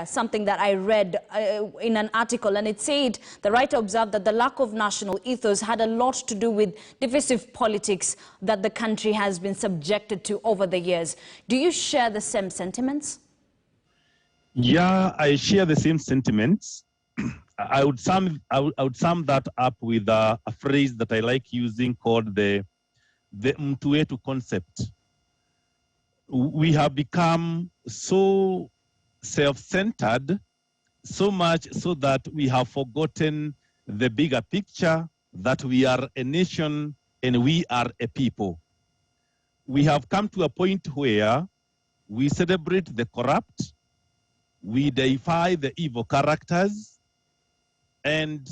something that I read in an article, and it said the writer observed that the lack of national ethos had a lot to do with divisive politics that the country has been subjected to over the years. Do you share the same sentiments? Yeah, I share the same sentiments. I would sum that up with a phrase that I like using called the mtu concept. We have become so self-centered, so much so that we have forgotten the bigger picture, that we are a nation and we are a people. We have come to a point where we celebrate the corrupt, we deify the evil characters, and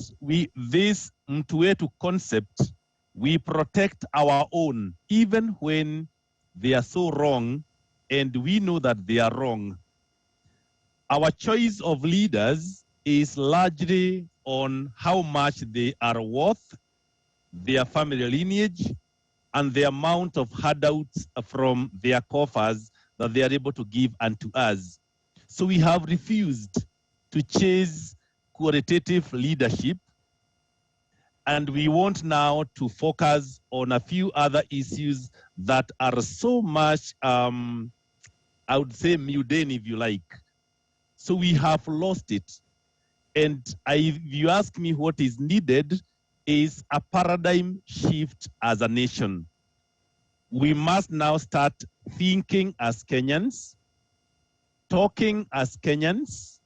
this mtu concept, we protect our own, even when they are so wrong, and we know that they are wrong. Our choice of leaders is largely on how much they are worth, their family lineage, and the amount of handouts from their coffers that they are able to give unto us. So we have refused to chase authoritative leadership, and we want now to focus on a few other issues that are so much, I would say, mundane, if you like. So we have lost it. And if you ask me what is needed, is a paradigm shift as a nation. We must now start thinking as Kenyans, talking as Kenyans,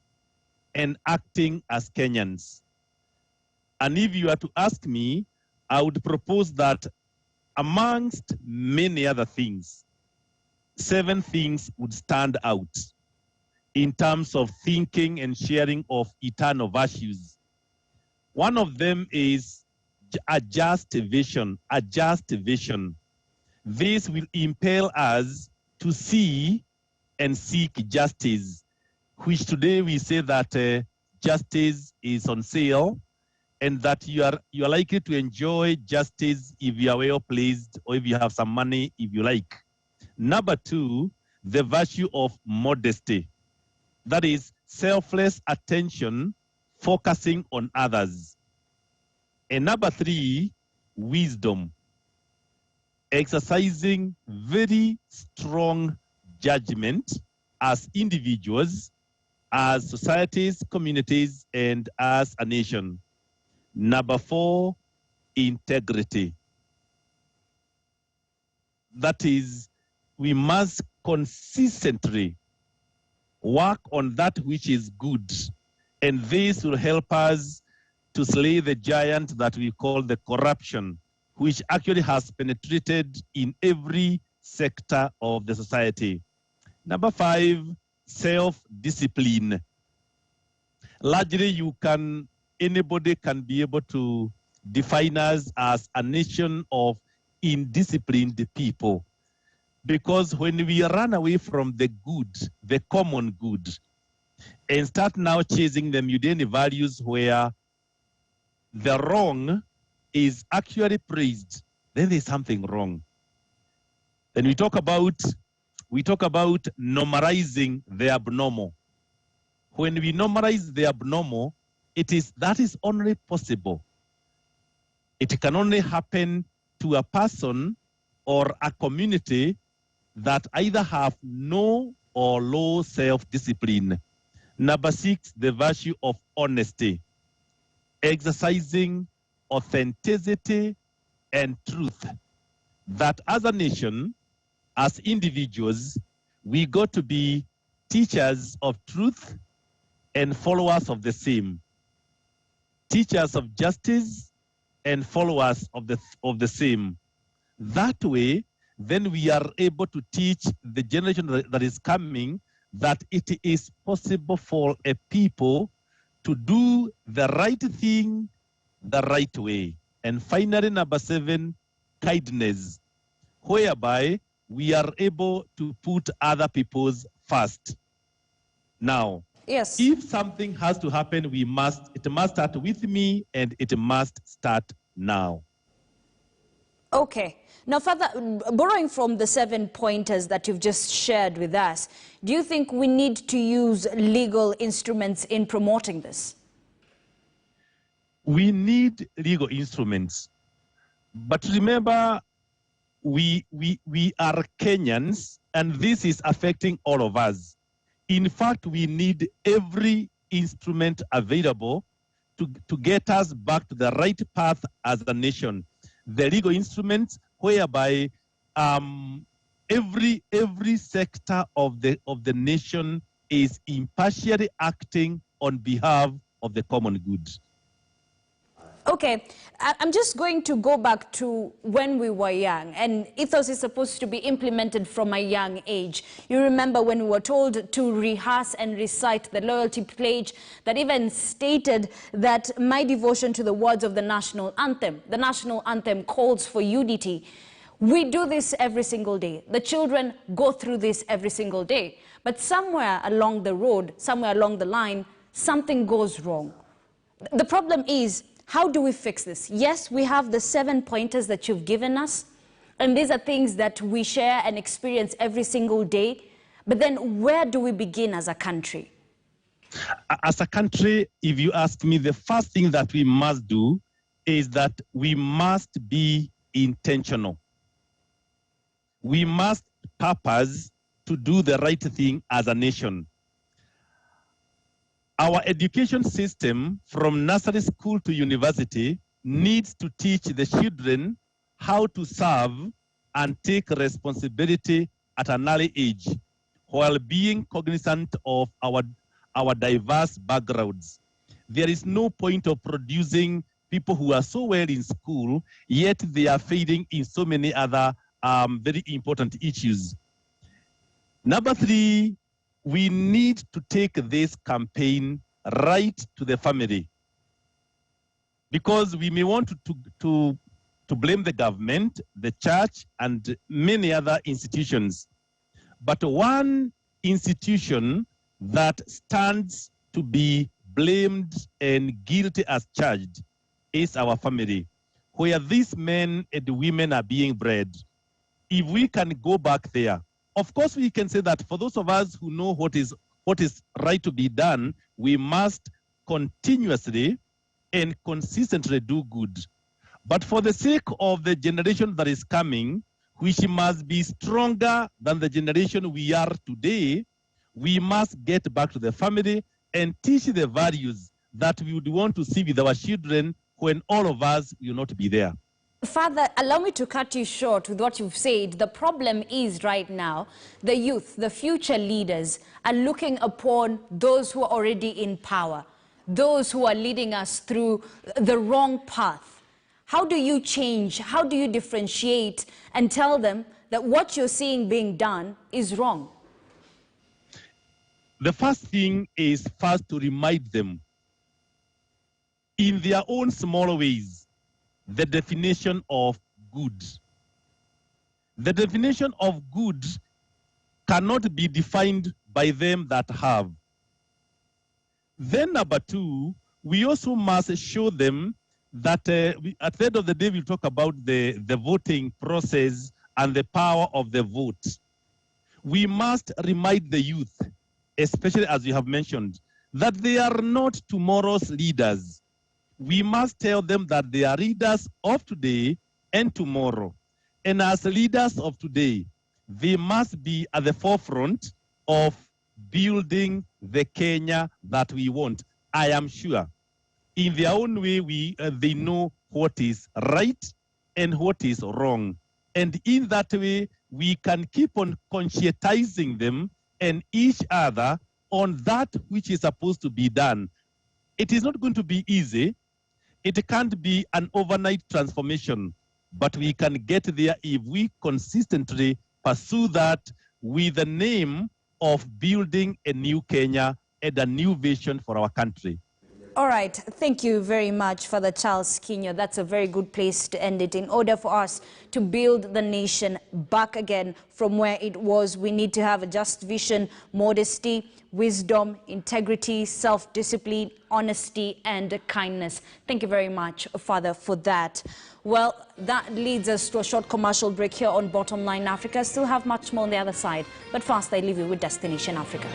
and acting as Kenyans. And if you are to ask me, I would propose that amongst many other things, 7 things would stand out in terms of thinking and sharing of eternal virtues. One of them is a just vision, a just vision. This will impel us to see and seek justice, which today we say that justice is on sale, and that you are likely to enjoy justice if you are well pleased, or if you have some money, if you like. Number 2, the virtue of modesty. That is selfless attention, focusing on others. And number 3, wisdom. Exercising very strong judgment as individuals, as societies, communities, and as a nation. Number 4, integrity. That is, we must consistently work on that which is good, and this will help us to slay the giant that we call the corruption, which actually has penetrated in every sector of the society. Number 5, self-discipline. Largely, anybody can be able to define us as a nation of indisciplined people. Because when we run away from the good, the common good, and start now chasing the mundane values where the wrong is actually praised, then there's something wrong. Then we talk about normalizing the abnormal. When we normalize the abnormal, that is only possible. It can only happen to a person or a community that either have no or low self-discipline. Number 6, the virtue of honesty. Exercising authenticity and truth. That as a nation, as individuals, we got to be teachers of truth and followers of the same. Teachers of justice and followers of the same. That way, then we are able to teach the generation that is coming that it is possible for a people to do the right thing the right way. And finally, number 7, kindness, whereby we are able to put other people's first. Now, yes, if something has to happen, it must start with me, and it must start now. Okay. Now, further, borrowing from the 7 pointers that you've just shared with us, do you think we need to use legal instruments in promoting this? We need legal instruments. But remember, we are Kenyans, and this is affecting all of us. In fact, we need every instrument available to get us back to the right path as a nation. The legal instruments whereby every sector of the nation is impartially acting on behalf of the common good. Okay, I'm just going to go back to when we were young, and ethos is supposed to be implemented from a young age. You remember when we were told to rehearse and recite the loyalty pledge that even stated that my devotion to the words of the national anthem calls for unity. We do this every single day. The children go through this every single day. But somewhere along the road, somewhere along the line, something goes wrong. The problem is, how do we fix this? Yes, we have the 7 pointers that you've given us, and these are things that we share and experience every single day. But then where do we begin as a country? As a country, if you ask me, the first thing that we must do is that we must be intentional. We must purpose to do the right thing as a nation. Our education system, from nursery school to university, needs to teach the children how to serve and take responsibility at an early age, while being cognizant of our diverse backgrounds. There is no point of producing people who are so well in school, yet they are failing in so many other very important issues. Number 3, we need to take this campaign right to the family, because we may want to blame the government, the church, and many other institutions. But one institution that stands to be blamed and guilty as charged is our family, where these men and women are being bred. If we can go back there, of course, we can say that for those of us who know what is right to be done, we must continuously and consistently do good. But for the sake of the generation that is coming, which must be stronger than the generation we are today, we must get back to the family and teach the values that we would want to see with our children when all of us will not be there. Father, allow me to cut you short with what you've said. The problem is right now, the youth, the future leaders are looking upon those who are already in power, those who are leading us through the wrong path. How do you change? How do you differentiate and tell them that what you're seeing being done is wrong? The first thing is first to remind them in their own small ways the definition of good. The definition of good cannot be defined by them that have. Then number 2, we also must show them that at the end of the day, we talk about the voting process and the power of the vote. We must remind the youth, especially as you have mentioned, that they are not tomorrow's leaders. We must tell them that they are leaders of today and tomorrow. And as leaders of today, they must be at the forefront of building the Kenya that we want. I am sure in their own way, they know what is right and what is wrong. And in that way, we can keep on conscientizing them and each other on that which is supposed to be done. It is not going to be easy. It can't be an overnight transformation, but we can get there if we consistently pursue that with the name of building a new Kenya and a new vision for our country. All right. Thank you very much, Father Charles Kinyo. That's a very good place to end it. In order for us to build the nation back again from where it was, we need to have a just vision, modesty, wisdom, integrity, self-discipline, honesty, and kindness. Thank you very much, Father, for that. Well, that leads us to a short commercial break here on Bottomline Africa. Still have much more on the other side. But first, I leave you with Destination Africa.